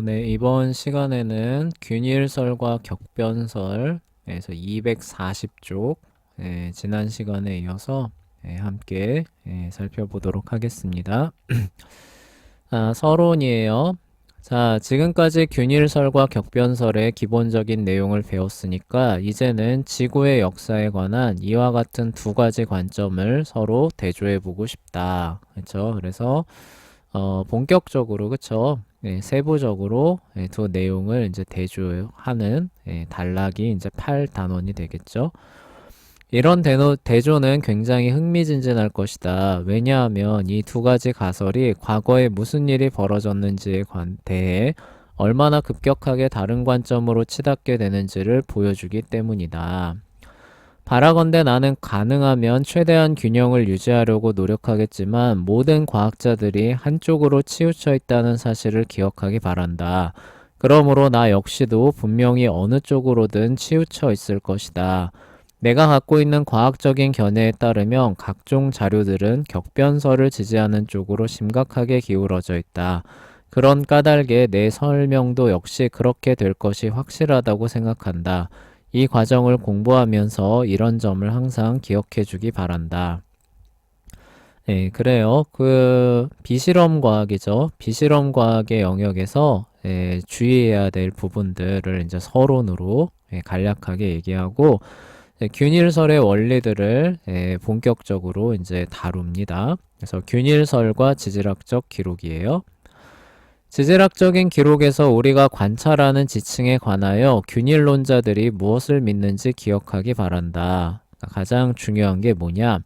네, 이번 시간에는 균일설과 격변설에서 240쪽, 지난 시간에 이어서 함께 살펴보도록 하겠습니다. 서론이에요. 자, 지금까지 균일설과 격변설의 기본적인 내용을 배웠으니까 이제는 지구의 역사에 관한 이와 같은 두 가지 관점을 서로 대조해 보고 싶다. 그렇죠? 그래서 본격적으로 그쵸? 세부적으로 두 내용을 이제 대조하는 단락이 이제 8단원이 되겠죠. 이런 대조는 굉장히 흥미진진할 것이다. 왜냐하면 이 두 가지 가설이 과거에 무슨 일이 벌어졌는지에 대해 얼마나 급격하게 다른 관점으로 치닫게 되는지를 보여주기 때문이다. 바라건대 나는 가능하면 최대한 균형을 유지하려고 노력하겠지만 모든 과학자들이 한쪽으로 치우쳐 있다는 사실을 기억하기 바란다. 그러므로 나 역시도 분명히 어느 쪽으로든 치우쳐 있을 것이다. 내가 갖고 있는 과학적인 견해에 따르면 각종 자료들은 격변설을 지지하는 쪽으로 심각하게 기울어져 있다. 그런 까닭에 내 설명도 역시 그렇게 될 것이 확실하다고 생각한다. 이 과정을 공부하면서 이런 점을 항상 기억해 주기 바란다. 네, 그래요. 비실험 과학이죠. 비실험 과학의 영역에서 주의해야 될 부분들을 이제 서론으로 간략하게 얘기하고 균일설의 원리들을 본격적으로 이제 다룹니다. 그래서 균일설과 지질학적 기록이에요. 지질학적인 기록에서 우리가 관찰하는 지층에 관하여 균일론자들이 무엇을 믿는지 기억하기 바란다. 가장 중요한 게 뭐냐?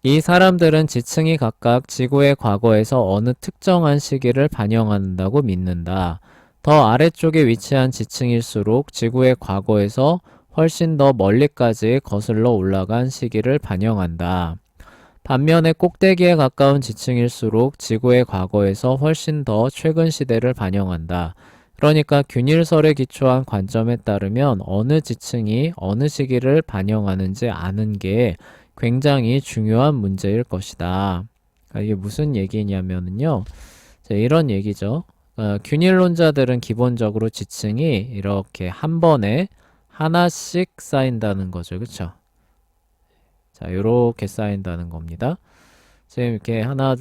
이 사람들은 지층이 각각 지구의 과거에서 어느 특정한 시기를 반영한다고 믿는다. 더 아래쪽에 위치한 지층일수록 지구의 과거에서 훨씬 더 멀리까지 거슬러 올라간 시기를 반영한다. 반면에 꼭대기에 가까운 지층일수록 지구의 과거에서 훨씬 더 최근 시대를 반영한다. 그러니까 균일설에 기초한 관점에 따르면 어느 지층이 어느 시기를 반영하는지 아는 게 굉장히 중요한 문제일 것이다. 이게 무슨 얘기냐면요. 이런 얘기죠. 균일론자들은 기본적으로 지층이 이렇게 한 번에 하나씩 쌓인다는 거죠. 그쵸? 자, 요렇게 쌓인다는 겁니다. 지금 이렇게 하나,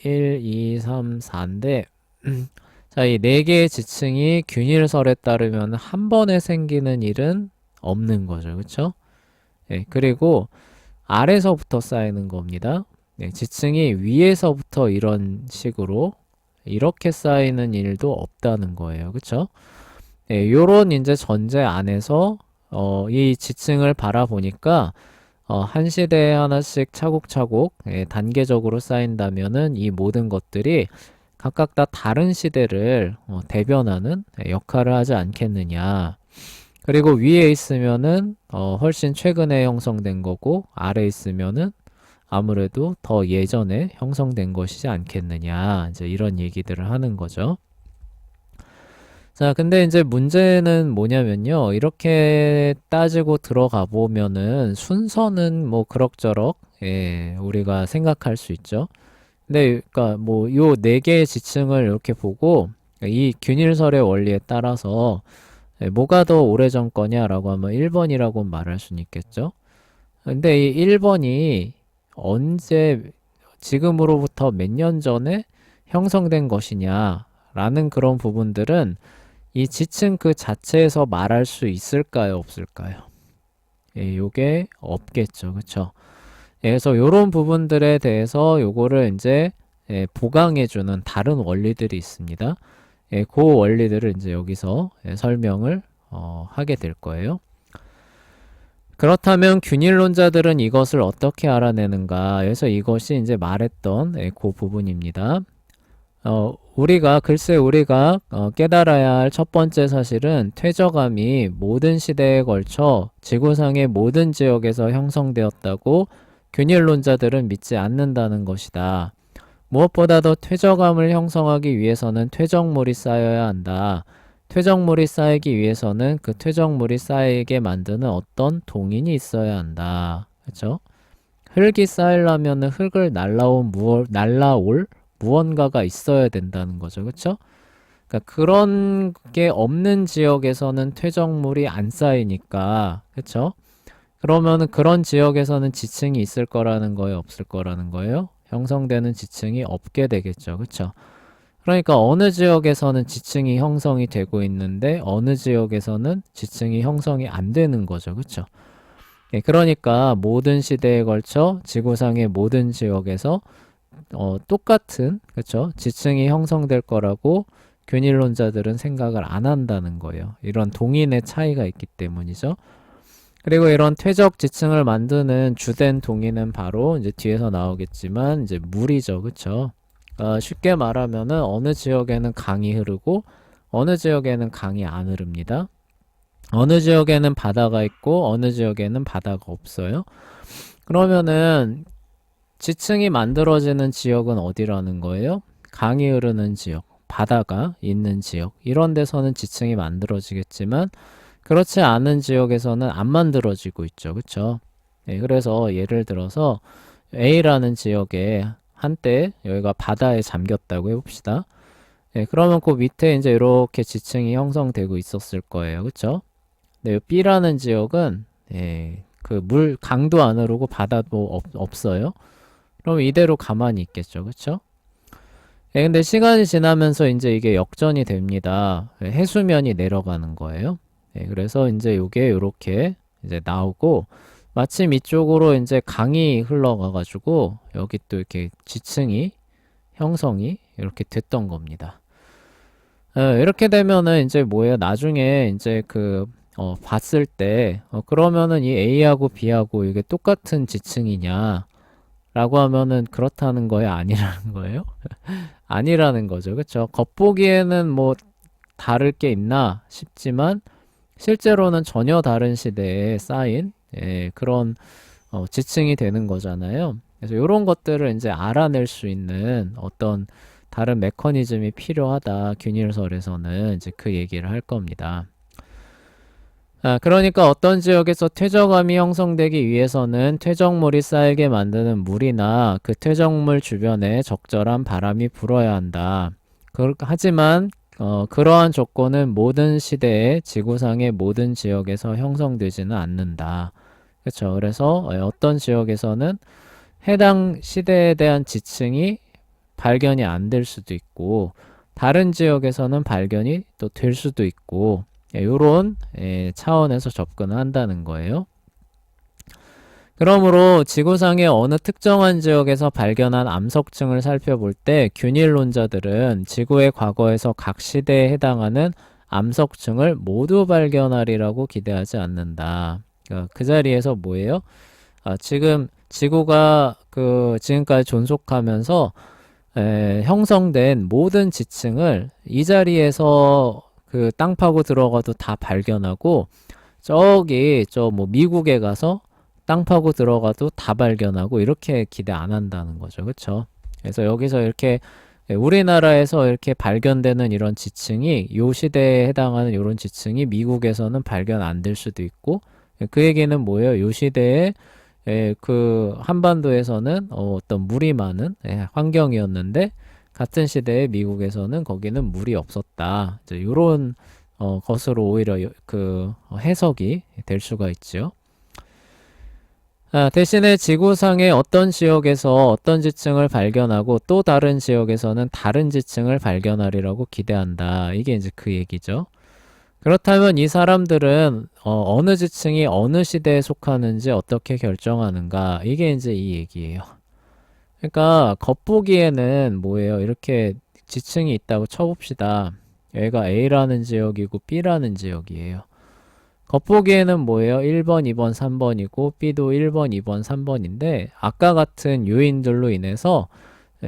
1, 2, 3, 4인데, 자, 이 네 개의 지층이 균일설에 따르면 한 번에 생기는 일은 없는 거죠. 그쵸? 그리고 아래서부터 쌓이는 겁니다. 지층이 위에서부터 이런 식으로 이렇게 쌓이는 일도 없다는 거예요. 그쵸? 요런 이제 전제 안에서 이 지층을 바라보니까 한 시대에 하나씩 차곡차곡 단계적으로 쌓인다면은 이 모든 것들이 각각 다 다른 시대를 대변하는 역할을 하지 않겠느냐. 그리고 위에 있으면은 훨씬 최근에 형성된 거고 아래 있으면은 아무래도 더 예전에 형성된 것이지 않겠느냐. 이제 이런 얘기들을 하는 거죠. 자, 근데 이제 문제는 뭐냐면요. 이렇게 따지고 들어가 보면은 순서는 뭐 그럭저럭, 우리가 생각할 수 있죠. 근데, 그니까 뭐, 요 네 개의 지층을 이렇게 보고, 이 균일설의 원리에 따라서, 뭐가 더 오래전 거냐라고 하면 1번이라고 말할 수는 있겠죠. 근데 이 1번이 언제, 지금으로부터 몇 년 전에 형성된 것이냐라는 그런 부분들은 이 지층 그 자체에서 말할 수 있을까요, 없을까요? 요게 없겠죠. 그쵸? 그래서 요런 부분들에 대해서 요거를 이제 보강해주는 다른 원리들이 있습니다. 그 원리들을 이제 여기서 설명을 하게 될 거예요. 그렇다면 균일론자들은 이것을 어떻게 알아내는가? 그래서 이것이 이제 말했던 그 부분입니다. 우리가 깨달아야 할 첫 번째 사실은 퇴적암이 모든 시대에 걸쳐 지구상의 모든 지역에서 형성되었다고 균일론자들은 믿지 않는다는 것이다. 무엇보다도 퇴적암을 형성하기 위해서는 퇴적물이 쌓여야 한다. 퇴적물이 쌓이기 위해서는 그 퇴적물이 쌓이게 만드는 어떤 동인이 있어야 한다. 그렇죠? 흙이 쌓이려면 흙을 날라올 무언가가 있어야 된다는 거죠. 그렇죠? 그러니까 그런 게 없는 지역에서는 퇴적물이 안 쌓이니까, 그쵸? 그러면은 그런 지역에서는 지층이 있을 거라는 거예요, 없을 거라는 거예요? 형성되는 지층이 없게 되겠죠, 그쵸? 그러니까 어느 지역에서는 지층이 형성이 되고 있는데 어느 지역에서는 지층이 형성이 안 되는 거죠, 그쵸? 예, 그러니까 모든 시대에 걸쳐 지구상의 모든 지역에서 똑같은, 그쵸? 지층이 형성될 거라고 균일론자들은 생각을 안 한다는 거예요. 이런 동인의 차이가 있기 때문이죠. 그리고 이런 퇴적 지층을 만드는 주된 동인은 바로 이제 뒤에서 나오겠지만 이제 물이죠. 그쵸? 쉽게 말하면은 어느 지역에는 강이 흐르고 어느 지역에는 강이 안 흐릅니다. 어느 지역에는 바다가 있고 어느 지역에는 바다가 없어요. 그러면은 지층이 만들어지는 지역은 어디라는 거예요? 강이 흐르는 지역, 바다가 있는 지역, 이런 데서는 지층이 만들어지겠지만 그렇지 않은 지역에서는 안 만들어지고 있죠. 그쵸? 네, 그래서 예를 들어서 A라는 지역에 한때 여기가 바다에 잠겼다고 해봅시다. 네, 그러면 그 밑에 이제 이렇게 지층이 형성되고 있었을 거예요. 그쵸? 네, B라는 지역은 그 물 강도 안 흐르고 바다도 없어요. 그럼 이대로 가만히 있겠죠. 그쵸? 근데 시간이 지나면서 이제 이게 역전이 됩니다. 해수면이 내려가는 거예요. 그래서 이제 요게 요렇게 이제 나오고 마침 이쪽으로 이제 강이 흘러가가지고 여기 또 이렇게 지층이 형성이 이렇게 됐던 겁니다. 이렇게 되면은 이제 뭐예요? 나중에 이제 봤을 때, 그러면은 이 A하고 B하고 이게 똑같은 지층이냐? 라고 하면은 그렇다는 거예요? 아니라는 거예요? 아니라는 거죠. 그쵸? 겉보기에는 뭐 다를 게 있나 싶지만 실제로는 전혀 다른 시대에 쌓인 그런 지층이 되는 거잖아요. 그래서 이런 것들을 이제 알아낼 수 있는 어떤 다른 메커니즘이 필요하다. 균일설에서는 이제 그 얘기를 할 겁니다. 그러니까 어떤 지역에서 퇴적암이 형성되기 위해서는 퇴적물이 쌓이게 만드는 물이나 그 퇴적물 주변에 적절한 바람이 불어야 한다. 하지만 그러한 조건은 모든 시대에 지구상의 모든 지역에서 형성되지는 않는다. 그렇죠. 그래서 어떤 지역에서는 해당 시대에 대한 지층이 발견이 안 될 수도 있고 다른 지역에서는 발견이 또 될 수도 있고 이런 차원에서 접근을 한다는 거예요. 그러므로 지구상의 어느 특정한 지역에서 발견한 암석층을 살펴볼 때 균일론자들은 지구의 과거에서 각 시대에 해당하는 암석층을 모두 발견하리라고 기대하지 않는다. 그 자리에서 뭐예요? 지금 지구가 지금까지 존속하면서 형성된 모든 지층을 이 자리에서 그 땅 파고 들어가도 다 발견하고 저기 저 뭐 미국에 가서 땅 파고 들어가도 다 발견하고 이렇게 기대 안 한다는 거죠. 그쵸? 그래서 여기서 이렇게 우리나라에서 이렇게 발견되는 이런 지층이 요 시대에 해당하는 이런 지층이 미국에서는 발견 안 될 수도 있고 그 얘기는 뭐예요? 요 시대에 그 한반도에서는 어떤 물이 많은 환경이었는데 같은 시대에 미국에서는 거기는 물이 없었다. 이제 요런 것으로 오히려 해석이 될 수가 있죠. 대신에 지구상의 어떤 지역에서 어떤 지층을 발견하고 또 다른 지역에서는 다른 지층을 발견하리라고 기대한다. 이게 이제 그 얘기죠. 그렇다면 이 사람들은 어느 지층이 어느 시대에 속하는지 어떻게 결정하는가? 이게 이제 이 얘기예요. 그러니까 겉보기에는 뭐예요? 이렇게 지층이 있다고 쳐봅시다. 여기가 A라는 지역이고 B라는 지역이에요. 겉보기에는 뭐예요? 1번, 2번, 3번이고 B도 1번, 2번, 3번인데 아까 같은 요인들로 인해서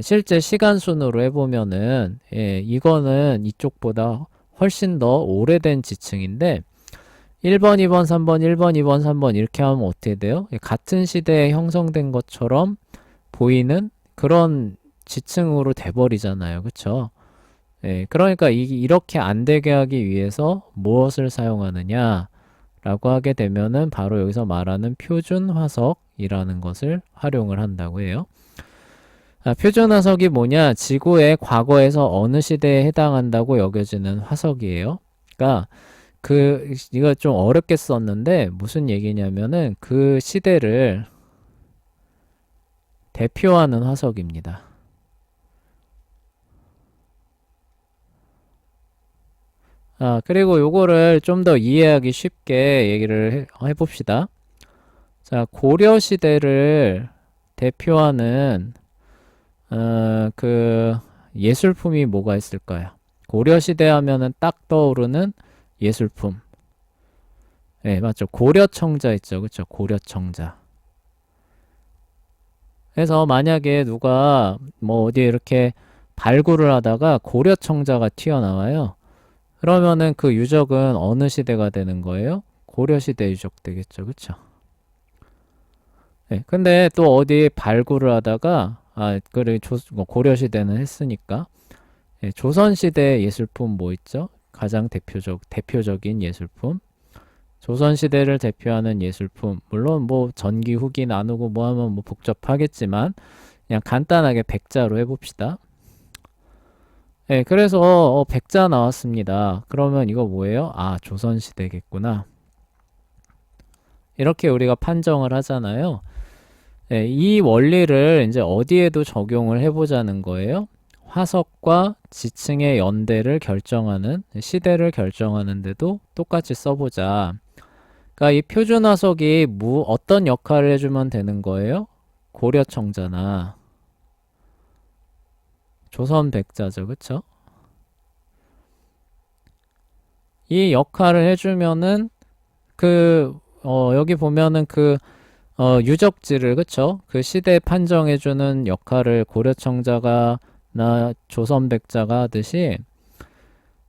실제 시간 순으로 해보면은 이거는 이쪽보다 훨씬 더 오래된 지층인데 1번, 2번, 3번, 1번, 2번, 3번 이렇게 하면 어떻게 돼요? 같은 시대에 형성된 것처럼 보이는 그런 지층으로 돼버리잖아요. 그쵸? 그러니까 이렇게 안 되게 하기 위해서 무엇을 사용하느냐 라고 하게 되면은 바로 여기서 말하는 표준 화석이라는 것을 활용을 한다고 해요. 표준 화석이 뭐냐? 지구의 과거에서 어느 시대에 해당한다고 여겨지는 화석이에요. 그러니까 이거 좀 어렵게 썼는데 무슨 얘기냐면은 그 시대를 대표하는 화석입니다. 그리고 요거를 좀 더 이해하기 쉽게 얘기를 해봅시다. 자, 고려 시대를 대표하는 그 예술품이 뭐가 있을까요? 고려 시대 하면은 딱 떠오르는 예술품. 네, 맞죠. 고려청자 있죠. 그쵸? 고려청자. 그래서 만약에 누가 뭐 어디 이렇게 발굴을 하다가 고려청자가 튀어나와요. 그러면은 그 유적은 어느 시대가 되는 거예요? 고려시대 유적 되겠죠. 그쵸? 네, 근데 또 어디 발굴을 하다가 그래 뭐 고려시대는 했으니까 조선시대 예술품 뭐 있죠? 가장 대표적인 예술품. 조선시대를 대표하는 예술품. 물론 뭐 전기 후기 나누고 뭐 하면 뭐 복잡하겠지만 그냥 간단하게 백자로 해봅시다. 네, 그래서 백자 나왔습니다. 그러면 이거 뭐예요? 조선시대겠구나. 이렇게 우리가 판정을 하잖아요. 네, 이 원리를 이제 어디에도 적용을 해보자는 거예요. 화석과 지층의 연대를 결정하는, 시대를 결정하는데도 똑같이 써보자. 그러니까 이 표준 화석이 어떤 역할을 해주면 되는 거예요? 고려청자나 조선 백자죠, 그쵸? 이 역할을 해주면은 여기 보면은 유적지를, 그쵸? 그 시대 판정해주는 역할을 고려청자가 나 조선백자가 하듯이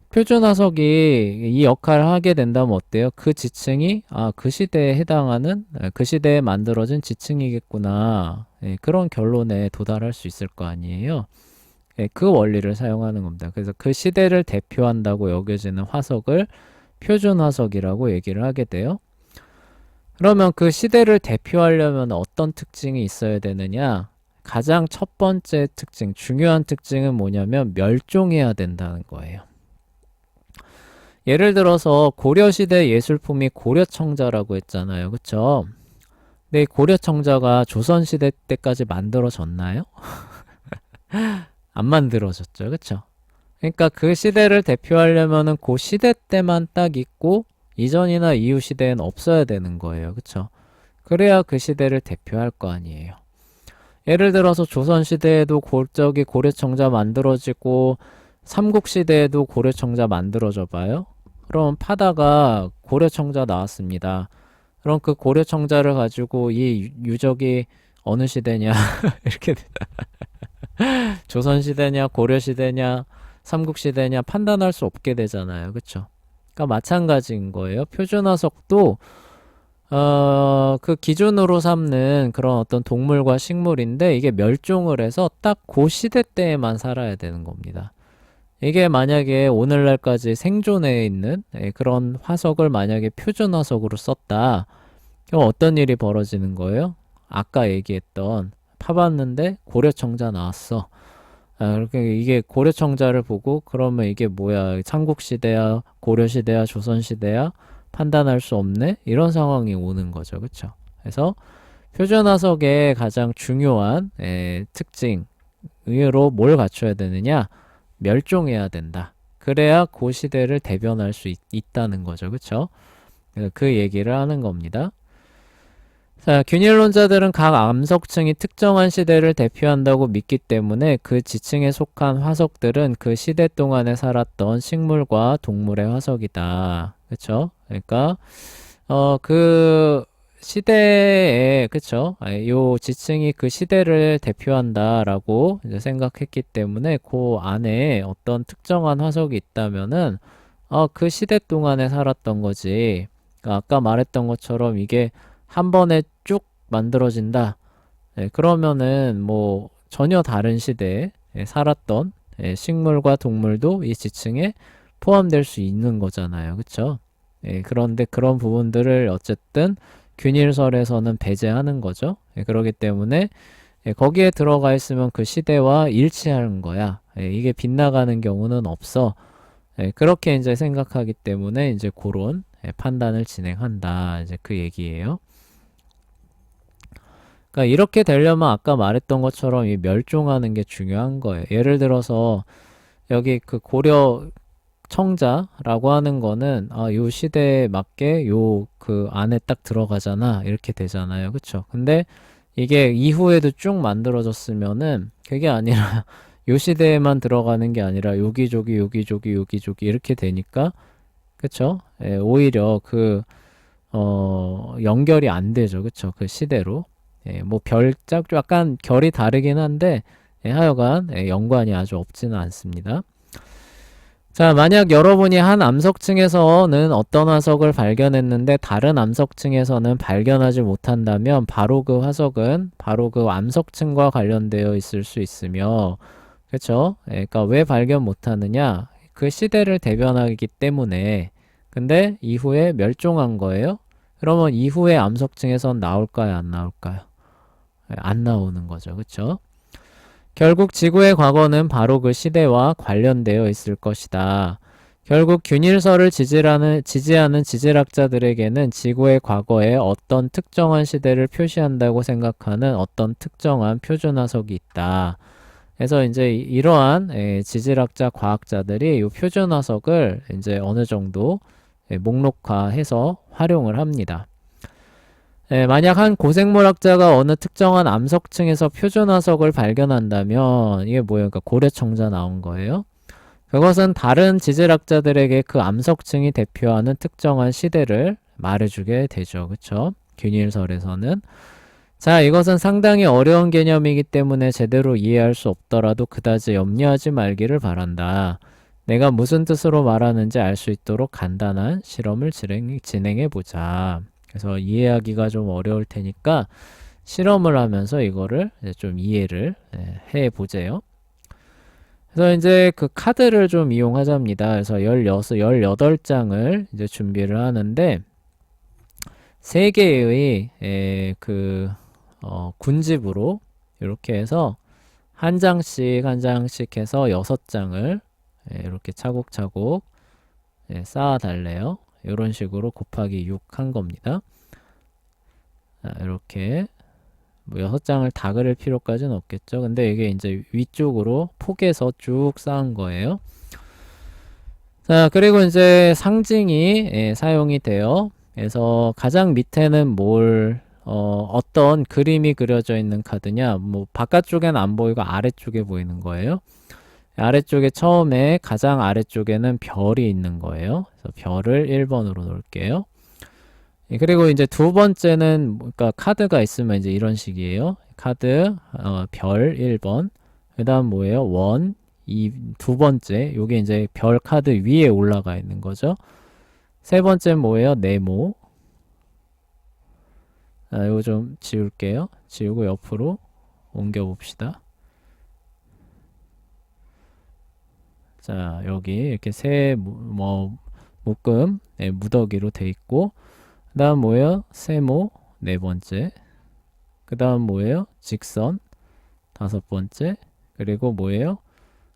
표준화석이 이 역할을 하게 된다면 어때요? 그 지층이 그 시대에 해당하는 그 시대에 만들어진 지층이겠구나. 그런 결론에 도달할 수 있을 거 아니에요. 그 원리를 사용하는 겁니다. 그래서 그 시대를 대표한다고 여겨지는 화석을 표준화석이라고 얘기를 하게 돼요. 그러면 그 시대를 대표하려면 어떤 특징이 있어야 되느냐? 가장 첫 번째 특징, 중요한 특징은 뭐냐면 멸종해야 된다는 거예요. 예를 들어서 고려시대 예술품이 고려청자라고 했잖아요. 그쵸? 근데 고려청자가 조선시대 때까지 만들어졌나요? 안 만들어졌죠. 그쵸? 그러니까 그 시대를 대표하려면은 그 시대 때만 딱 있고 이전이나 이후 시대엔 없어야 되는 거예요. 그쵸? 그래야 그 시대를 대표할 거 아니에요. 예를 들어서 조선시대에도 저기 고려청자 만들어지고 삼국시대에도 고려청자 만들어져 봐요. 그럼 파다가 고려청자 나왔습니다. 그럼 그 고려청자를 가지고 이 유적이 어느 시대냐 이렇게 조선시대냐 고려시대냐 삼국시대냐 판단할 수 없게 되잖아요. 그쵸? 그러니까 마찬가지인 거예요. 표준화석도 그 기준으로 삼는 그런 어떤 동물과 식물인데 이게 멸종을 해서 딱 그 시대 때에만 살아야 되는 겁니다. 이게 만약에 오늘날까지 생존해 있는 그런 화석을 만약에 표준 화석으로 썼다. 그럼 어떤 일이 벌어지는 거예요? 아까 얘기했던 파봤는데 고려청자 나왔어. 그렇게 이게 고려청자를 보고 그러면 이게 뭐야? 삼국시대야, 고려시대야, 조선시대야? 판단할 수 없네? 이런 상황이 오는 거죠. 그쵸? 그래서 표준 화석의 가장 중요한 특징, 의외로 뭘 갖춰야 되느냐? 멸종해야 된다. 그래야 그 시대를 대변할 수 있다는 거죠. 그쵸? 그 얘기를 하는 겁니다. 자, 균일론자들은 각 암석층이 특정한 시대를 대표한다고 믿기 때문에 그 지층에 속한 화석들은 그 시대 동안에 살았던 식물과 동물의 화석이다. 그쵸? 그러니까 그 시대에, 그쵸? 요 지층이 그 시대를 대표한다라고 이제 생각했기 때문에 그 안에 어떤 특정한 화석이 있다면은 그 시대 동안에 살았던 거지. 그러니까 아까 말했던 것처럼 이게 한 번에 쭉 만들어진다. 그러면은 뭐 전혀 다른 시대에 살았던 식물과 동물도 이 지층에 포함될 수 있는 거잖아요. 그쵸? 그런데 그런 부분들을 어쨌든 균일설에서는 배제하는 거죠. 그렇기 때문에 거기에 들어가 있으면 그 시대와 일치하는 거야. 이게 빗나가는 경우는 없어. 그렇게 이제 생각하기 때문에 이제 그런 판단을 진행한다. 이제 그 얘기예요. 그러니까 이렇게 되려면 아까 말했던 것처럼 이 멸종하는 게 중요한 거예요. 예를 들어서 여기 그 고려 청자라고 하는 거는 요 시대에 맞게 요 그 안에 딱 들어가잖아. 이렇게 되잖아요. 그쵸? 근데 이게 이후에도 쭉 만들어졌으면은 그게 아니라 요 시대에만 들어가는 게 아니라 여기저기 여기저기 여기저기 이렇게 되니까 그쵸? 오히려 연결이 안 되죠. 그쵸? 그 시대로. 뭐 별짝 약간 결이 다르긴 한데 하여간 연관이 아주 없지는 않습니다. 자, 만약 여러분이 한 암석층에서는 어떤 화석을 발견했는데 다른 암석층에서는 발견하지 못한다면 바로 그 화석은 바로 그 암석층과 관련되어 있을 수 있으며, 그쵸? 그러니까 왜 발견 못하느냐? 그 시대를 대변하기 때문에. 근데 이후에 멸종한 거예요? 그러면 이후에 암석층에선 나올까요? 안 나올까요? 안 나오는 거죠. 그쵸? 결국 지구의 과거는 바로 그 시대와 관련되어 있을 것이다. 결국 균일설을 지지하는 지질학자들에게는 지구의 과거에 어떤 특정한 시대를 표시한다고 생각하는 어떤 특정한 표준화석이 있다. 그래서 이제 이러한 지질학자 과학자들이 이 표준화석을 이제 어느 정도 목록화해서 활용을 합니다. 만약 한 고생물학자가 어느 특정한 암석층에서 표준화석을 발견한다면 이게 뭐예요? 그러니까 고려청자 나온 거예요. 그것은 다른 지질학자들에게 그 암석층이 대표하는 특정한 시대를 말해주게 되죠. 그쵸? 균일설에서는. 자, 이것은 상당히 어려운 개념이기 때문에 제대로 이해할 수 없더라도 그다지 염려하지 말기를 바란다. 내가 무슨 뜻으로 말하는지 알 수 있도록 간단한 실험을 진행해 보자. 그래서 이해하기가 좀 어려울 테니까 실험을 하면서 이거를 좀 이해를 해 보세요. 그래서 이제 그 카드를 좀 이용하자입니다. 그래서 18장을 이제 준비를 하는데 3개의 군집으로 이렇게 해서 한 장씩 한 장씩 해서 6장을 이렇게 차곡차곡 쌓아 달래요. 이런 식으로 곱하기 6 한 겁니다. 이렇게 뭐 6장을 다 그릴 필요까지는 없겠죠. 근데 이게 이제 위쪽으로 폭에서 쭉 쌓은 거예요. 자, 그리고 이제 상징이 사용이 돼요. 그래서 가장 밑에는 어떤 그림이 그려져 있는 카드냐, 뭐 바깥쪽엔 안 보이고 아래쪽에 보이는 거예요. 아래쪽에 처음에 가장 아래쪽에는 별이 있는 거예요. 그래서 별을 1번으로 놓을게요. 그리고 이제 두 번째는 그러니까 카드가 있으면 이제 이런 식이에요. 카드 별 1번. 그다음 뭐예요? 원. 두 번째. 요게 이제 별 카드 위에 올라가 있는 거죠. 세 번째는 뭐예요? 네모. 이거 좀 지울게요. 지우고 옆으로 옮겨 봅시다. 자, 여기 이렇게 묶음 무더기로 돼 있고 그 다음 뭐예요? 세모 네 번째. 그 다음 뭐예요? 직선 다섯 번째. 그리고 뭐예요?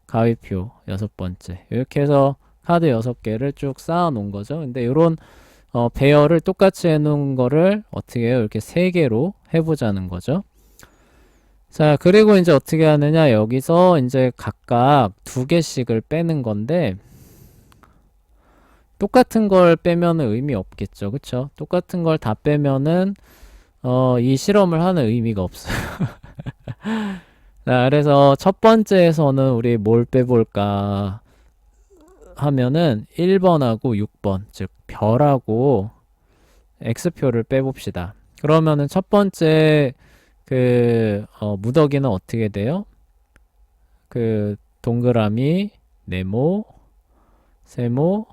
가위표 여섯 번째. 이렇게 해서 카드 6개를 쭉 쌓아 놓은 거죠. 근데 이런 배열을 똑같이 해 놓은 거를 어떻게 해요? 이렇게 3개로 해보자는 거죠. 자, 그리고 이제 어떻게 하느냐? 여기서 이제 각각 2개씩을 빼는 건데 똑같은 걸 빼면은 의미 없겠죠. 그쵸? 똑같은 걸 다 빼면은 이 실험을 하는 의미가 없어요. 자, 그래서 첫 번째에서는 우리 뭘 빼볼까 하면은 1번하고 6번, 즉 별하고 X표를 빼봅시다. 그러면은 첫 번째 무더기는 어떻게 돼요? 그 동그라미, 네모, 세모,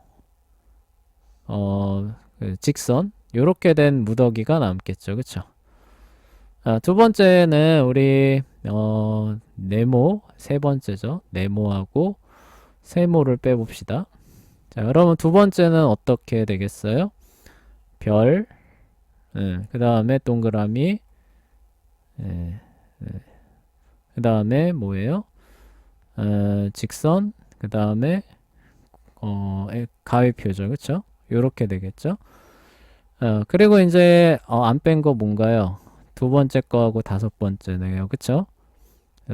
직선 요렇게 된 무더기가 남겠죠. 그쵸? 두 번째는 우리 네모 세 번째죠. 네모하고 세모를 빼봅시다. 자, 그러면 두 번째는 어떻게 되겠어요? 별, 그 다음에 동그라미, 그 다음에 뭐예요? 직선, 그 다음에 가위표죠. 그쵸? 요렇게 되겠죠? 그리고 이제 안 뺀 거 뭔가요? 두 번째 거하고 다섯 번째네요. 그쵸?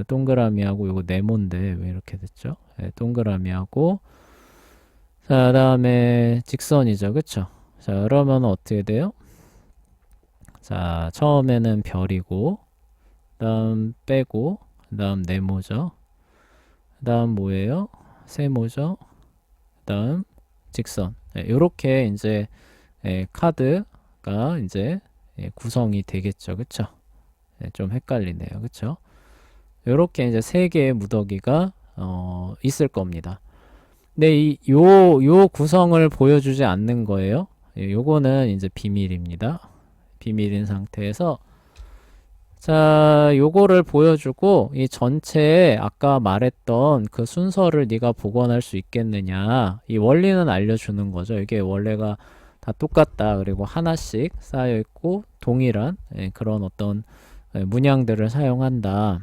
동그라미하고 요거 네모인데 왜 이렇게 됐죠? 네, 동그라미하고 자, 그 다음에 직선이죠. 그쵸? 자, 그러면 어떻게 돼요? 자, 처음에는 별이고 그 다음 빼고 그 다음 네모죠. 그 다음 뭐예요? 세모죠. 그 다음 직선. 네, 요렇게 이제 카드가 이제 구성이 되겠죠. 그쵸? 네, 좀 헷갈리네요. 그쵸? 요렇게 이제 세 개의 무더기가 있을 겁니다. 근데 요 구성을 보여주지 않는 거예요. 요거는 이제 비밀입니다. 비밀인 상태에서 자, 요거를 보여주고 이 전체에 아까 말했던 그 순서를 네가 복원할 수 있겠느냐. 이 원리는 알려주는 거죠. 이게 원래가 다 똑같다. 그리고 하나씩 쌓여 있고 동일한 그런 어떤 문양들을 사용한다.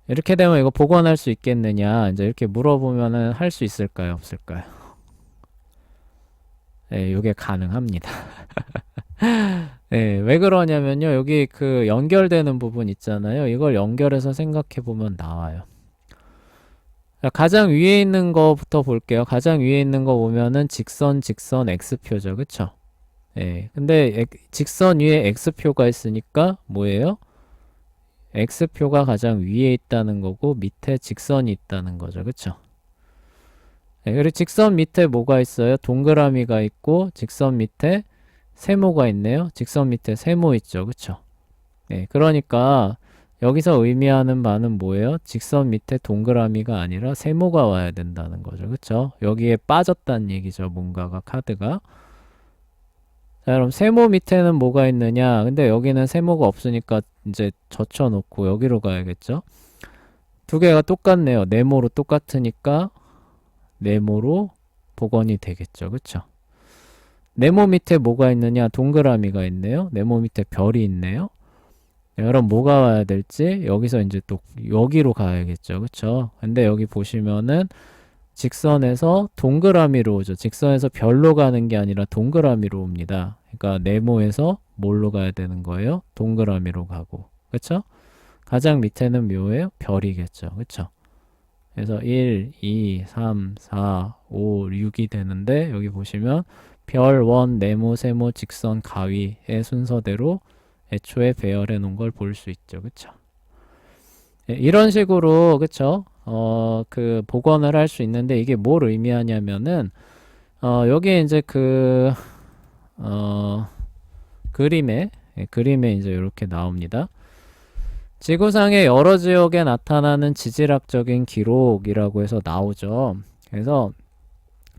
이렇게 되면 이거 복원할 수 있겠느냐. 이제 이렇게 물어보면은 할 수 있을까요? 없을까요? 네, 이게 가능합니다. 네, 왜 그러냐면요. 여기 그 연결되는 부분 있잖아요. 이걸 연결해서 생각해 보면 나와요. 자, 가장 위에 있는 거부터 볼게요. 가장 위에 있는 거 보면은 직선, 직선, X표죠. 그쵸? 네, 근데 직선 위에 X표가 있으니까 뭐예요? X표가 가장 위에 있다는 거고 밑에 직선이 있다는 거죠. 그쵸? 네, 그리고 직선 밑에 뭐가 있어요? 동그라미가 있고 직선 밑에 세모가 있네요. 직선 밑에 세모 있죠. 그쵸? 네, 그러니까 여기서 의미하는 바는 뭐예요? 직선 밑에 동그라미가 아니라 세모가 와야 된다는 거죠. 그쵸? 여기에 빠졌다는 얘기죠. 뭔가가 카드가. 자, 그럼 세모 밑에는 뭐가 있느냐? 근데 여기는 세모가 없으니까 이제 젖혀놓고 여기로 가야겠죠? 두 개가 똑같네요. 네모로 똑같으니까 네모로 복원이 되겠죠. 그쵸? 네모 밑에 뭐가 있느냐? 동그라미가 있네요. 네모 밑에 별이 있네요. 네, 그럼 뭐가 와야 될지 여기서 이제 또 여기로 가야겠죠. 그쵸? 근데 여기 보시면은 직선에서 동그라미로 오죠. 직선에서 별로 가는 게 아니라 동그라미로 옵니다. 그러니까 네모에서 뭘로 가야 되는 거예요? 동그라미로 가고. 그쵸? 가장 밑에는 묘예요? 별이겠죠. 그쵸? 그래서 1, 2, 3, 4, 5, 6이 되는데 여기 보시면 별, 원, 네모, 세모, 직선, 가위의 순서대로 애초에 배열해 놓은 걸 볼 수 있죠. 그쵸? 예, 이런 식으로, 그쵸? 그 복원을 할 수 있는데 이게 뭘 의미하냐면은, 여기에 이제 어, 그림에 이제 이렇게 나옵니다. 지구상의 여러 지역에 나타나는 지질학적인 기록이라고 해서 나오죠. 그래서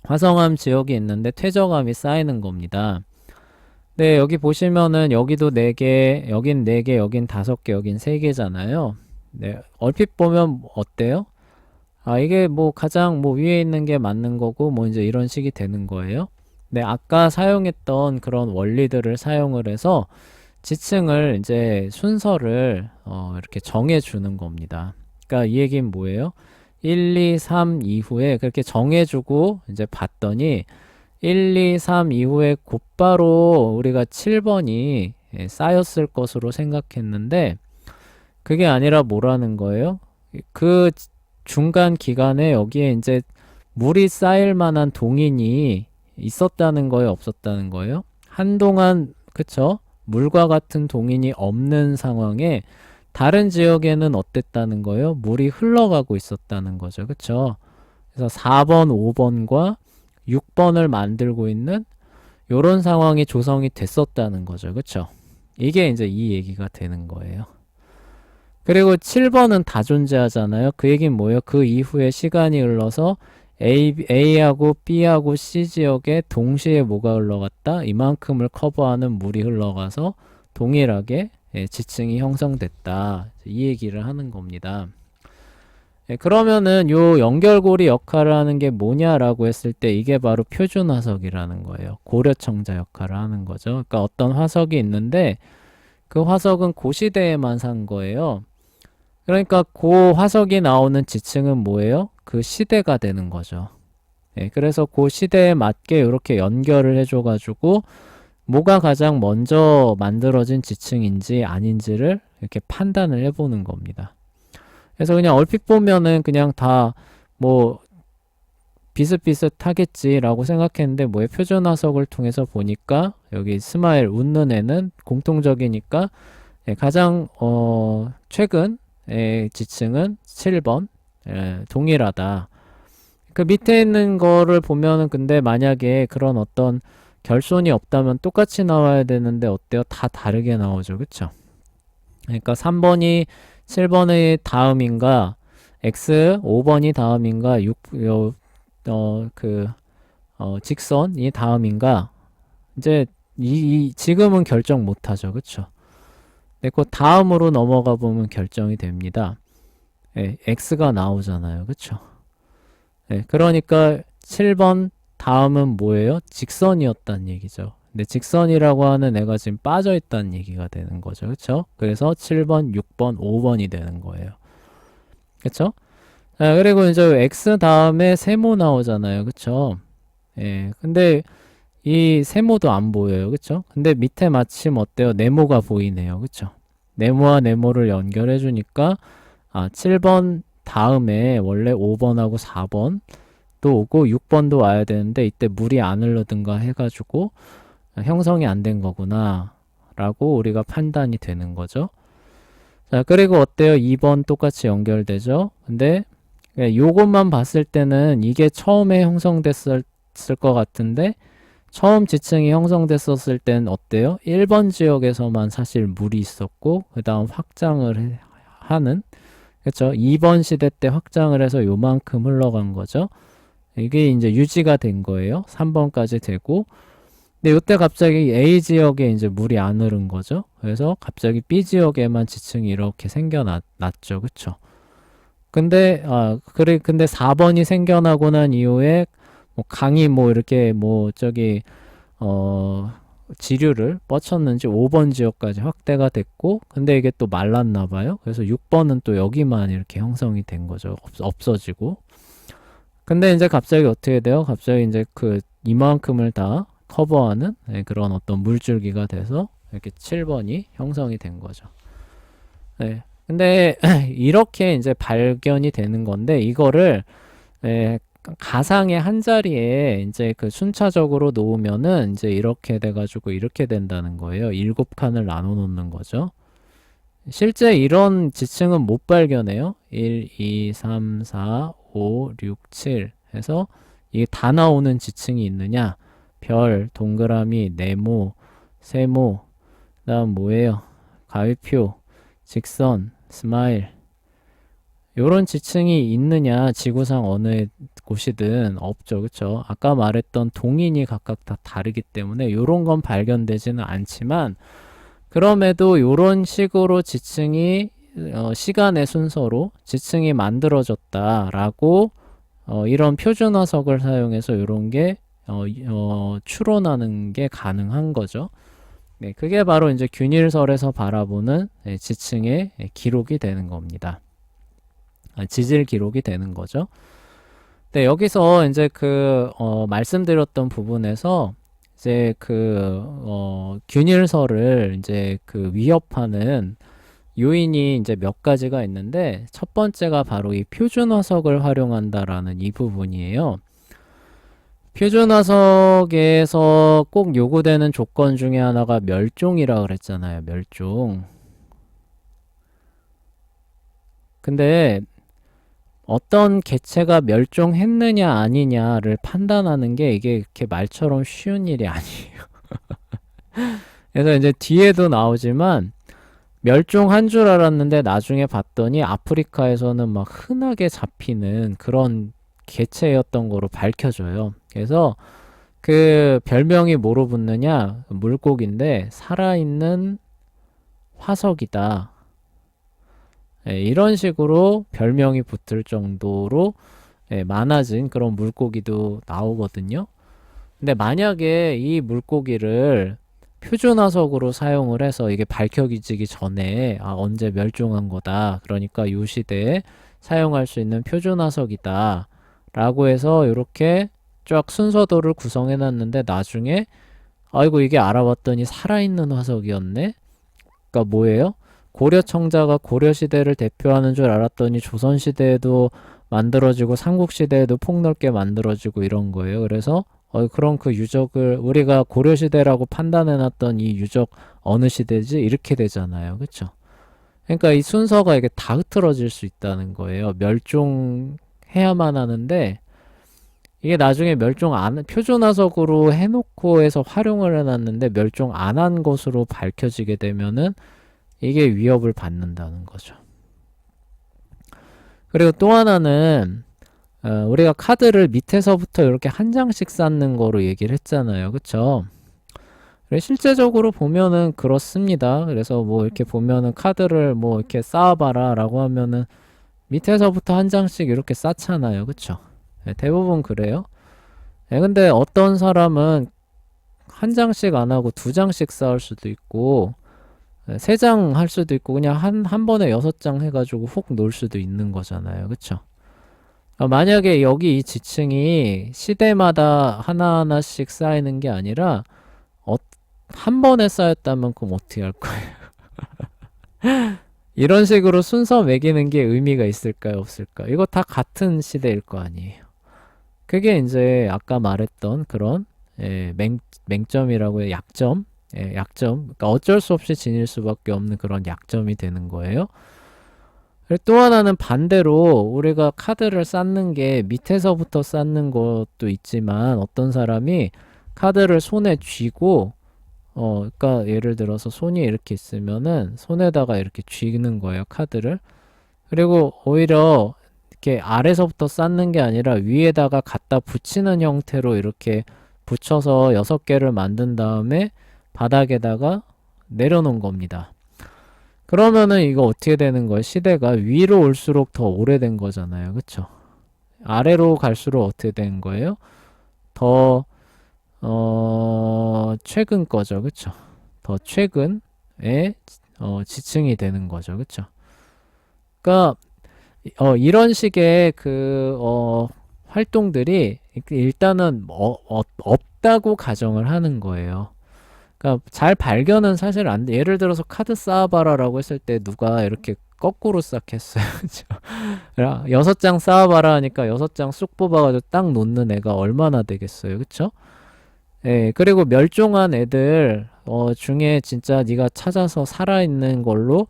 화성암 지역이 있는데 퇴적암이 쌓이는 겁니다. 네, 여기 보시면은 여기도 4개, 여긴 4개, 여긴 5개, 여긴 3개잖아요. 네, 얼핏 보면 어때요? 아, 이게 뭐 가장 뭐 위에 있는 게 맞는 거고 뭐 이제 이런 식이 되는 거예요. 네, 아까 사용했던 그런 원리들을 사용을 해서 지층을 이제 순서를 이렇게 정해 주는 겁니다. 그러니까 이 얘기는 뭐예요? 1, 2, 3 이후에 그렇게 정해 주고 이제 봤더니 1, 2, 3 이후에 곧바로 우리가 7번이 쌓였을 것으로 생각했는데 그게 아니라 뭐라는 거예요? 그 중간 기간에 여기에 이제 물이 쌓일 만한 동인이 있었다는 거예요, 없었다는 거예요? 한동안, 그쵸? 물과 같은 동인이 없는 상황에 다른 지역에는 어땠다는 거예요? 물이 흘러가고 있었다는 거죠. 그쵸? 그래서 4번, 5번과 6번을 만들고 있는 이런 상황이 조성이 됐었다는 거죠. 그쵸? 이게 이제 이 얘기가 되는 거예요. 그리고 7번은 다 존재하잖아요. 그 얘기는 뭐예요? 그 이후에 시간이 흘러서 A하고 B하고 C 지역에 동시에 뭐가 흘러갔다? 이만큼을 커버하는 물이 흘러가서 동일하게 지층이 형성됐다. 이 얘기를 하는 겁니다. 그러면은 요 연결고리 역할을 하는 게 뭐냐라고 했을 때 이게 바로 표준 화석이라는 거예요. 고려청자 역할을 하는 거죠. 그러니까 어떤 화석이 있는데 그 화석은 고시대에만 산 거예요. 그러니까 그 화석이 나오는 지층은 뭐예요? 그 시대가 되는 거죠. 예, 그래서 그 시대에 맞게 이렇게 연결을 해줘가지고 뭐가 가장 먼저 만들어진 지층인지 아닌지를 이렇게 판단을 해보는 겁니다. 그래서 그냥 얼핏 보면은 그냥 다 뭐 비슷비슷하겠지라고 생각했는데 뭐의 표준 화석을 통해서 보니까 여기 스마일 웃는 애는 공통적이니까 예, 가장 최근의 지층은 7번 예, 동일하다. 그 밑에 있는 거를 보면은 근데 만약에 그런 어떤 결손이 없다면 똑같이 나와야 되는데 어때요? 다 다르게 나오죠. 그쵸? 그러니까 3번이 7번의 다음인가 X 5번이 다음인가 6, 직선이 다음인가 이제 지금은 결정 못하죠. 그쵸? 근데 그 다음으로 넘어가 보면 결정이 됩니다. 예, X가 나오잖아요. 그쵸? 예, 그러니까 7번 다음은 뭐예요? 직선이었단 얘기죠. 근데 직선이라고 하는 애가 지금 빠져 있다는 얘기가 되는 거죠. 그쵸? 그래서 7번, 6번, 5번이 되는 거예요. 그쵸? 자, 그리고 이제 X 다음에 세모 나오잖아요. 그쵸? 예, 근데 이 세모도 안 보여요. 그쵸? 근데 밑에 마침 어때요? 네모가 보이네요. 그쵸? 네모와 네모를 연결해 주니까 7번 다음에 원래 5번하고 4번 또 오고 6번도 와야 되는데 이때 물이 안 흐르든가 해가지고 형성이 안 된 거구나 라고 우리가 판단이 되는 거죠. 자, 그리고 어때요? 2번 똑같이 연결되죠? 근데 요것만 봤을 때는 이게 처음에 형성됐을 것 같은데 처음 지층이 형성됐었을 땐 어때요? 1번 지역에서만 사실 물이 있었고 그 다음 확장을 하는 그렇죠? 2번 시대 때 확장을 해서 요만큼 흘러간 거죠. 이게 이제 유지가 된 거예요. 3번까지 되고 근데 이때 갑자기 A 지역에 이제 물이 안 흐른 거죠. 그래서 갑자기 B 지역에만 지층이 이렇게 생겨났죠. 그쵸? 근데 4번이 생겨나고 난 이후에 뭐 강이 뭐 이렇게 뭐 저기 어 지류를 뻗쳤는지 5번 지역까지 확대가 됐고 근데 이게 또 말랐나 봐요. 그래서 6번은 또 여기만 이렇게 형성이 된 거죠. 없어지고. 근데 이제 갑자기 어떻게 돼요? 갑자기 이제 그 이만큼을 다 커버하는 네, 그런 어떤 물줄기가 돼서 이렇게 7번이 형성이 된 거죠. 네. 근데 이렇게 이제 발견이 되는 건데 이거를 네, 가상의 한 자리에 이제 그 순차적으로 놓으면은 이제 이렇게 돼가지고 이렇게 된다는 거예요. 7칸을 나눠 놓는 거죠. 실제 이런 지층은 못 발견해요. 1, 2, 3, 4, 5, 6, 7 해서 이게 다 나오는 지층이 있느냐? 별, 동그라미, 네모, 세모, 그다음 뭐예요? 가위표, 직선, 스마일. 요런 지층이 있느냐? 지구상 어느 곳이든 없죠. 그쵸? 아까 말했던 동인이 각각 다 다르기 때문에 요런 건 발견되지는 않지만 그럼에도 이런 식으로 지층이 시간의 순서로 지층이 만들어졌다라고 이런 표준 화석을 사용해서 이런 게 추론하는 게 가능한 거죠. 네, 그게 바로 이제 균일설에서 바라보는 네, 지층의 기록이 되는 겁니다. 지질 기록이 되는 거죠. 네, 여기서 이제 말씀드렸던 부분에서 이제 균일설을 이제 위협하는 요인이 이제 몇 가지가 있는데 첫 번째가 바로 이 표준 화석을 활용한다라는 이 부분이에요. 표준 화석에서 꼭 요구되는 조건 중에 하나가 멸종이라 그랬잖아요. 멸종. 근데 어떤 개체가 멸종했느냐 아니냐를 판단하는 게 이게 이렇게 말처럼 쉬운 일이 아니에요. 그래서 이제 뒤에도 나오지만 멸종한 줄 알았는데 나중에 봤더니 아프리카에서는 막 흔하게 잡히는 그런 개체였던 거로 밝혀져요. 그래서 그 별명이 뭐로 붙느냐? 물고기인데 살아있는 화석이다. 예, 이런 식으로 별명이 붙을 정도로 많아진 그런 물고기도 나오거든요. 근데 만약에 이 물고기를 표준화석으로 사용을 해서 이게 밝혀지기 전에 언제 멸종한 거다. 그러니까 이 시대에 사용할 수 있는 표준화석이다. 라고 해서 이렇게 쫙 순서도를 구성해 놨는데 나중에 아이고 이게 알아봤더니 살아있는 화석이었네. 그러니까 뭐예요? 고려 청자가 고려 시대를 대표하는 줄 알았더니 조선 시대에도 만들어지고 삼국 시대에도 폭넓게 만들어지고 이런 거예요. 그래서 그럼 그 유적을 우리가 고려 시대라고 판단해 놨던 이 유적 어느 시대지? 이렇게 되잖아요. 그렇죠? 그러니까 이 순서가 이게 다 흐트러질 수 있다는 거예요. 멸종해야만 하는데 이게 나중에 멸종 안, 표준화석으로 해놓고 해서 활용을 해놨는데 멸종 안 한 것으로 밝혀지게 되면은 이게 위협을 받는다는 거죠. 그리고 또 하나는 우리가 카드를 밑에서부터 이렇게 한 장씩 쌓는 거로 얘기를 했잖아요. 그쵸? 실제적으로 보면은 그렇습니다. 그래서 뭐 이렇게 보면은 카드를 뭐 이렇게 쌓아봐라 라고 하면은 밑에서부터 한 장씩 이렇게 쌓잖아요. 그쵸? 네, 대부분 그래요. 네, 근데 어떤 사람은 한 장씩 안 하고 두 장씩 쌓을 수도 있고, 세 장 할 수도 있고, 그냥 한 번에 6장 해가지고 훅 놓을 수도 있는 거잖아요. 그쵸? 만약에 여기 이 지층이 시대마다 하나하나씩 쌓이는 게 아니라, 한 번에 쌓였다면 그럼 어떻게 할 거예요? 이런 식으로 순서 매기는 게 의미가 있을까요? 없을까요? 이거 다 같은 시대일 거 아니에요. 그게 이제 아까 말했던 그런 맹점이라고 해요. 약점. 약점. 그러니까 어쩔 수 없이 지닐 수밖에 없는 그런 약점이 되는 거예요. 그리고 또 하나는 반대로 우리가 카드를 쌓는 게 밑에서부터 쌓는 것도 있지만 어떤 사람이 카드를 손에 쥐고 그러니까 예를 들어서 손이 이렇게 있으면은 손에다가 이렇게 쥐는 거예요, 카드를. 그리고 오히려 이렇게 아래서부터 쌓는 게 아니라 위에다가 갖다 붙이는 형태로 이렇게 붙여서 6개를 만든 다음에 바닥에다가 내려놓은 겁니다. 그러면은 이거 어떻게 되는 거예요? 시대가 위로 올수록 더 오래된 거잖아요. 그쵸? 아래로 갈수록 어떻게 된 거예요? 더 최근 거죠. 그쵸? 더 최근의 지층이 되는 거죠. 그쵸? 그러니까 이런 식의 활동들이 일단은 없다고 가정을 하는 거예요. 그러니까 잘 발견은 사실 안 돼. 예를 들어서 카드 쌓아봐라라고 했을 때 누가 이렇게 거꾸로 쌓겠어요. 그죠? 6장 쌓아봐라 하니까 6장 쑥 뽑아가지고 딱 놓는 애가 얼마나 되겠어요. 그쵸? 예, 그리고 멸종한 애들 중에 진짜 네가 찾아서 살아있는 걸로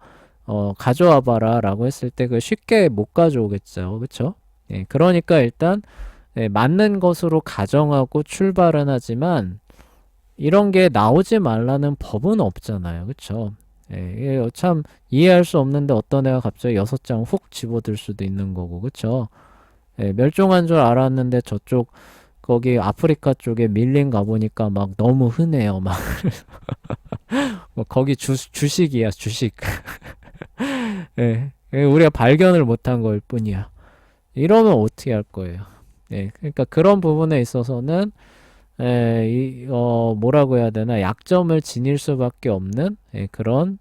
가져와봐라 라고 했을 때 그 쉽게 못 가져오겠죠. 그쵸? 예, 그러니까 일단 맞는 것으로 가정하고 출발은 하지만 이런 게 나오지 말라는 법은 없잖아요. 그쵸? 예, 이게 참 이해할 수 없는데 어떤 애가 갑자기 6장 훅 집어들 수도 있는 거고. 그쵸? 예, 멸종한 줄 알았는데 저쪽 거기 아프리카 쪽에 밀림 가보니까 막 너무 흔해요. 막 뭐 거기 주식이야, 주식. 예, 우리가 발견을 못한 걸 뿐이야. 이러면 어떻게 할 거예요? 예, 그러니까 그런 부분에 있어서는 뭐라고 해야 되나 약점을 지닐 수밖에 없는 그런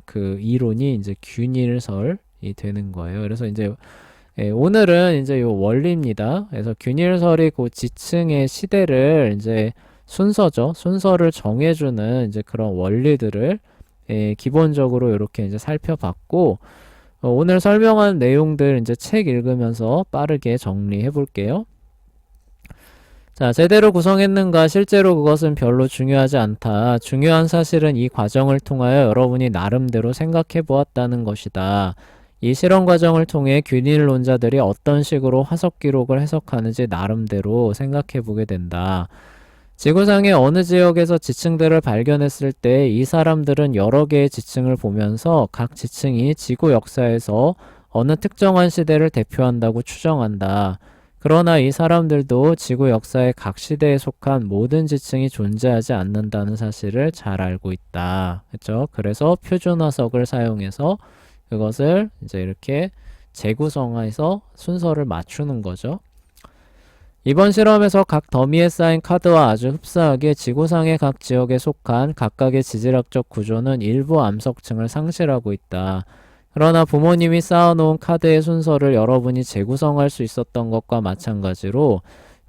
그 이론이 이제 균일설이 되는 거예요. 그래서 이제 오늘은 이제 요 원리입니다. 그래서 균일설이 그 지층의 시대를 이제 순서죠. 순서를 정해주는 이제 그런 원리들을 기본적으로 이렇게 이제 살펴봤고 오늘 설명한 내용들 이제 책 읽으면서 빠르게 정리해 볼게요. 자, 제대로 구성했는가? 실제로 그것은 별로 중요하지 않다. 중요한 사실은 이 과정을 통하여 여러분이 나름대로 생각해 보았다는 것이다. 이 실험 과정을 통해 균일론자들이 어떤 식으로 화석 기록을 해석하는지 나름대로 생각해 보게 된다. 지구상의 어느 지역에서 지층들을 발견했을 때 이 사람들은 여러 개의 지층을 보면서 각 지층이 지구 역사에서 어느 특정한 시대를 대표한다고 추정한다. 그러나 이 사람들도 지구 역사의 각 시대에 속한 모든 지층이 존재하지 않는다는 사실을 잘 알고 있다. 그렇죠? 그래서 표준화석을 사용해서 그것을 이제 이렇게 재구성해서 순서를 맞추는 거죠. 이번 실험에서 각 더미에 쌓인 카드와 아주 흡사하게 지구상의 각 지역에 속한 각각의 지질학적 구조는 일부 암석층을 상실하고 있다. 그러나 부모님이 쌓아놓은 카드의 순서를 여러분이 재구성할 수 있었던 것과 마찬가지로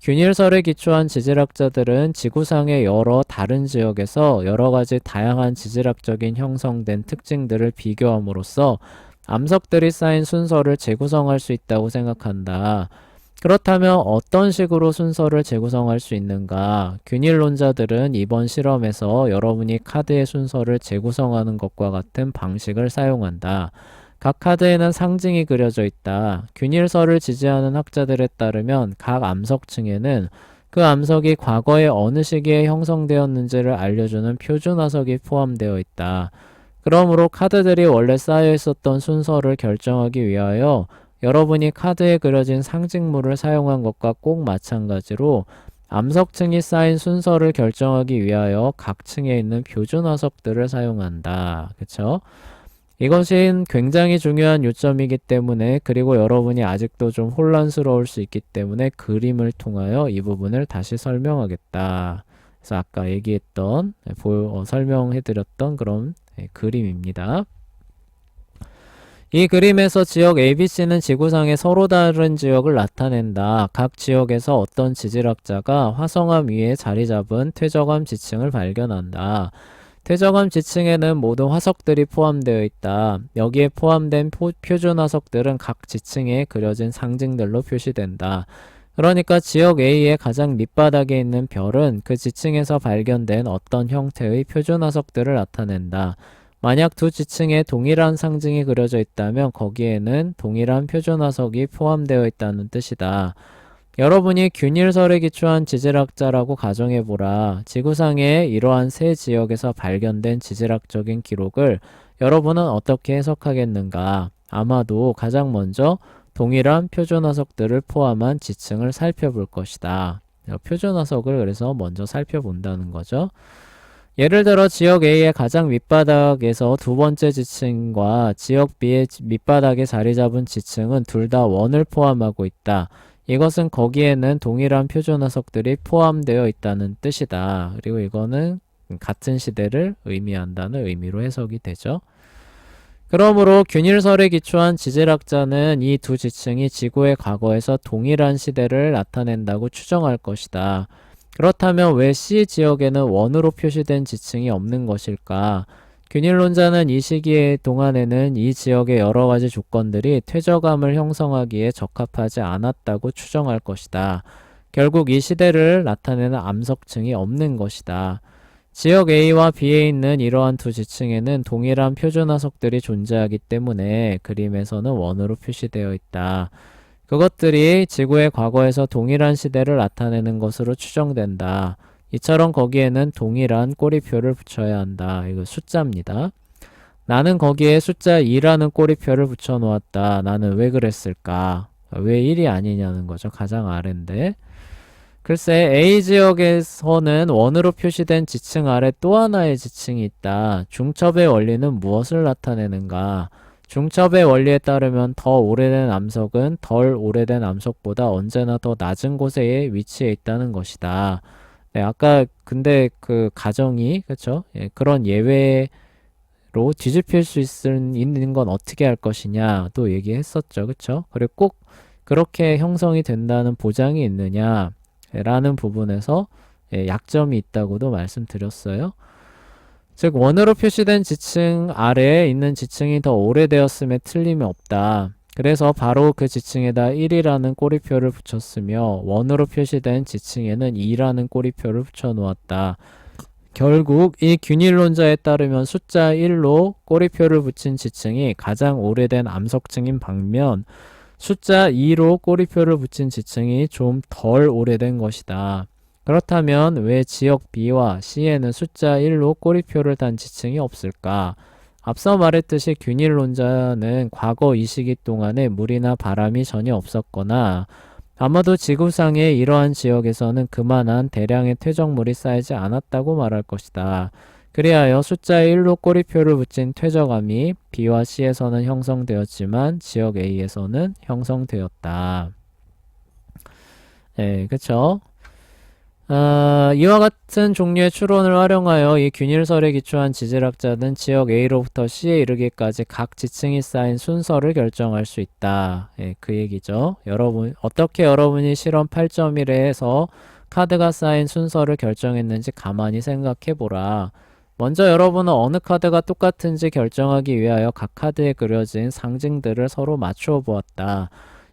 균일설에 기초한 지질학자들은 지구상의 여러 다른 지역에서 여러 가지 다양한 지질학적인 형성된 특징들을 비교함으로써 암석들이 쌓인 순서를 재구성할 수 있다고 생각한다. 그렇다면 어떤 식으로 순서를 재구성할 수 있는가? 균일론자들은 이번 실험에서 여러분이 카드의 순서를 재구성하는 것과 같은 방식을 사용한다. 각 카드에는 상징이 그려져 있다. 균일설을 지지하는 학자들에 따르면 각 암석층에는 그 암석이 과거에 어느 시기에 형성되었는지를 알려주는 표준화석이 포함되어 있다. 그러므로 카드들이 원래 쌓여 있었던 순서를 결정하기 위하여 여러분이 카드에 그려진 상징물을 사용한 것과 꼭 마찬가지로 암석층이 쌓인 순서를 결정하기 위하여 각 층에 있는 표준화석들을 사용한다. 그쵸? 이것은 굉장히 중요한 요점이기 때문에, 그리고 여러분이 아직도 좀 혼란스러울 수 있기 때문에 그림을 통하여 이 부분을 다시 설명하겠다. 그래서 아까 얘기했던, 설명해드렸던 그런 그림입니다. 이 그림에서 지역 ABC는 지구상의 서로 다른 지역을 나타낸다. 각 지역에서 어떤 지질학자가 화성암 위에 자리 잡은 퇴적암 지층을 발견한다. 퇴적암 지층에는 모든 화석들이 포함되어 있다. 여기에 포함된 표준 화석들은 각 지층에 그려진 상징들로 표시된다. 그러니까 지역 A의 가장 밑바닥에 있는 별은 그 지층에서 발견된 어떤 형태의 표준 화석들을 나타낸다. 만약 두 지층에 동일한 상징이 그려져 있다면 거기에는 동일한 표준 화석이 포함되어 있다는 뜻이다. 여러분이 균일설에 기초한 지질학자라고 가정해보라. 지구상의 이러한 세 지역에서 발견된 지질학적인 기록을 여러분은 어떻게 해석하겠는가? 아마도 가장 먼저 동일한 표준 화석들을 포함한 지층을 살펴볼 것이다. 표준 화석을 그래서 먼저 살펴본다는 거죠. 예를 들어 지역 A의 가장 밑바닥에서 두 번째 지층과 지역 B의 밑바닥에 자리 잡은 지층은 둘 다 원을 포함하고 있다. 이것은 거기에는 동일한 표준 화석들이 포함되어 있다는 뜻이다. 그리고 이거는 같은 시대를 의미한다는 의미로 해석이 되죠. 그러므로 균일설에 기초한 지질학자는 이 두 지층이 지구의 과거에서 동일한 시대를 나타낸다고 추정할 것이다. 그렇다면 왜 C 지역에는 원으로 표시된 지층이 없는 것일까? 균일론자는 이 시기에 동안에는 이 지역의 여러 가지 조건들이 퇴적암을 형성하기에 적합하지 않았다고 추정할 것이다. 결국 이 시대를 나타내는 암석층이 없는 것이다. 지역 A와 B에 있는 이러한 두 지층에는 동일한 표준 화석들이 존재하기 때문에 그림에서는 원으로 표시되어 있다. 그것들이 지구의 과거에서 동일한 시대를 나타내는 것으로 추정된다. 이처럼 거기에는 동일한 꼬리표를 붙여야 한다. 이거 숫자입니다. 나는 거기에 숫자 2라는 꼬리표를 붙여 놓았다. 나는 왜 그랬을까? 왜 1이 아니냐는 거죠. 가장 아래인데. 글쎄 A 지역에서는 원으로 표시된 지층 아래 또 하나의 지층이 있다. 중첩의 원리는 무엇을 나타내는가? 중첩의 원리에 따르면 더 오래된 암석은 덜 오래된 암석보다 언제나 더 낮은 곳에 위치해 있다는 것이다. 네, 아까 근데 그 가정이 그쵸? 예, 그런 예외로 뒤집힐 수 있는 건 어떻게 할 것이냐도 얘기했었죠. 그쵸? 그리고 꼭 그렇게 형성이 된다는 보장이 있느냐 라는 부분에서 약점이 있다고도 말씀드렸어요. 즉 원으로 표시된 지층 아래에 있는 지층이 더 오래되었음에 틀림이 없다. 그래서 바로 그 지층에다 1이라는 꼬리표를 붙였으며 원으로 표시된 지층에는 2라는 꼬리표를 붙여 놓았다. 결국 이 균일론자에 따르면 숫자 1로 꼬리표를 붙인 지층이 가장 오래된 암석층인 반면 숫자 2로 꼬리표를 붙인 지층이 좀 덜 오래된 것이다. 그렇다면 왜 지역 B와 C에는 숫자 1로 꼬리표를 단 지층이 없을까? 앞서 말했듯이 균일론자는 과거 이 시기 동안에 물이나 바람이 전혀 없었거나 아마도 지구상의 이러한 지역에서는 그만한 대량의 퇴적물이 쌓이지 않았다고 말할 것이다. 그리하여 숫자 1로 꼬리표를 붙인 퇴적암이 B와 C에서는 형성되었지만 지역 A에서는 형성되었다. 예, 그쵸? 이와 같은 종류의 추론을 활용하여 이 균일설에 기초한 지질학자는 지역 A로부터 C에 이르기까지 각 지층이 쌓인 순서를 결정할 수 있다. 예, 그 얘기죠. 어떻게 여러분이 실험 8.1에서 카드가 쌓인 순서를 결정했는지 가만히 생각해 보라. 먼저 여러분은 어느 카드가 똑같은지 결정하기 위하여 각 카드에 그려진 상징들을 서로 맞추어 보았다.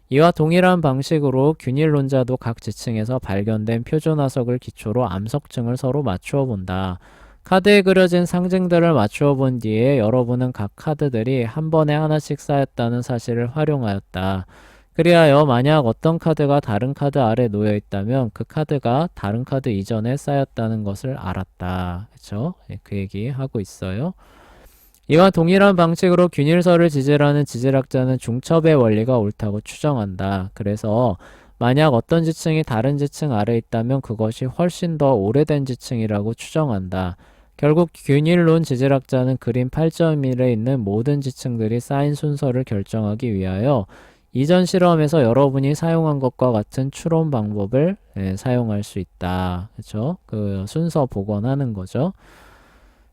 이와 동일한 방식으로 균일론자도 각 지층에서 발견된 표준화석을 기초로 암석층을 서로 맞추어 본다. 카드에 그려진 상징들을 맞추어 본 뒤에 여러분은 각 카드들이 한 번에 하나씩 쌓였다는 사실을 활용하였다. 그리하여 만약 어떤 카드가 다른 카드 아래 놓여 있다면 그 카드가 다른 카드 이전에 쌓였다는 것을 알았다. 그쵸? 그 얘기 하고 있어요. 이와 동일한 방식으로 균일설을 지지라는 지질학자는 중첩의 원리가 옳다고 추정한다. 그래서 만약 어떤 지층이 다른 지층 아래에 있다면 그것이 훨씬 더 오래된 지층이라고 추정한다. 결국 균일론 지질학자는 그림 8.1에 있는 모든 지층들이 쌓인 순서를 결정하기 위하여 이전 실험에서 여러분이 사용한 것과 같은 추론 방법을 사용할 수 있다. 그렇죠? 그 순서 복원하는 거죠.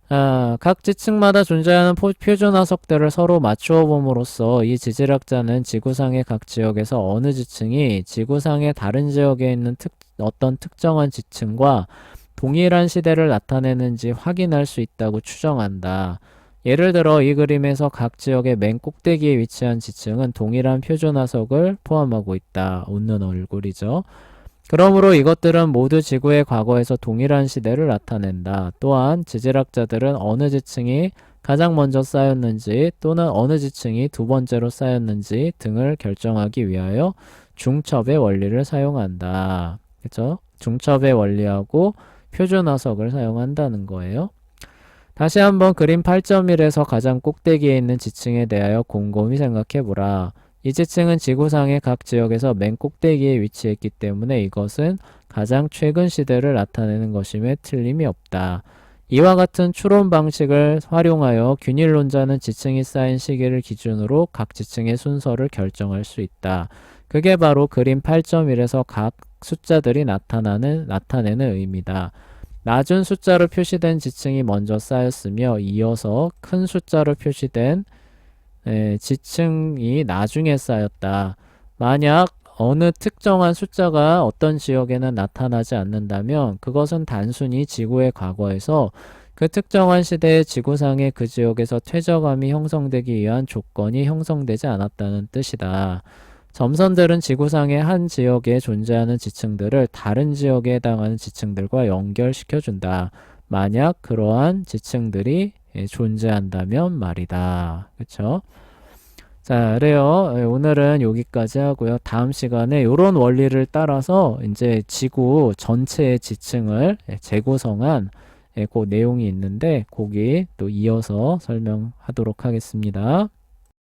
각 지층마다 존재하는 표준화석들을 서로 맞추어 봄으로써 이 지질학자는 지구상의 각 지역에서 어느 지층이 지구상의 다른 지역에 있는 어떤 특정한 지층과 동일한 시대를 나타내는지 확인할 수 있다고 추정한다. 예를 들어 이 그림에서 각 지역의 맨 꼭대기에 위치한 지층은 동일한 표준화석을 포함하고 있다. 웃는 얼굴이죠. 그러므로 이것들은 모두 지구의 과거에서 동일한 시대를 나타낸다. 또한 지질학자들은 어느 지층이 가장 먼저 쌓였는지 또는 어느 지층이 두 번째로 쌓였는지 등을 결정하기 위하여 중첩의 원리를 사용한다. 그죠? 중첩의 원리하고 표준화석을 사용한다는 거예요. 다시 한번 그림 8.1에서 가장 꼭대기에 있는 지층에 대하여 곰곰이 생각해보라. 이 지층은 지구상의 각 지역에서 맨 꼭대기에 위치했기 때문에 이것은 가장 최근 시대를 나타내는 것임에 틀림이 없다. 이와 같은 추론 방식을 활용하여 균일론자는 지층이 쌓인 시기를 기준으로 각 지층의 순서를 결정할 수 있다. 그게 바로 그림 8.1에서 각 숫자들이 나타내는 의미다. 낮은 숫자로 표시된 지층이 먼저 쌓였으며 이어서 큰 숫자로 표시된 지층이 나중에 쌓였다. 만약 어느 특정한 숫자가 어떤 지역에는 나타나지 않는다면 그것은 단순히 지구의 과거에서 그 특정한 시대의 지구상의 그 지역에서 퇴적암이 형성되기 위한 조건이 형성되지 않았다는 뜻이다. 점선들은 지구상의 한 지역에 존재하는 지층들을 다른 지역에 해당하는 지층들과 연결시켜준다. 만약 그러한 지층들이 존재한다면 말이다. 그쵸? 자, 그래요. 오늘은 여기까지 하고요. 다음 시간에 이런 원리를 따라서 이제 지구 전체의 지층을 재구성한 그 내용이 있는데 거기 또 이어서 설명하도록 하겠습니다.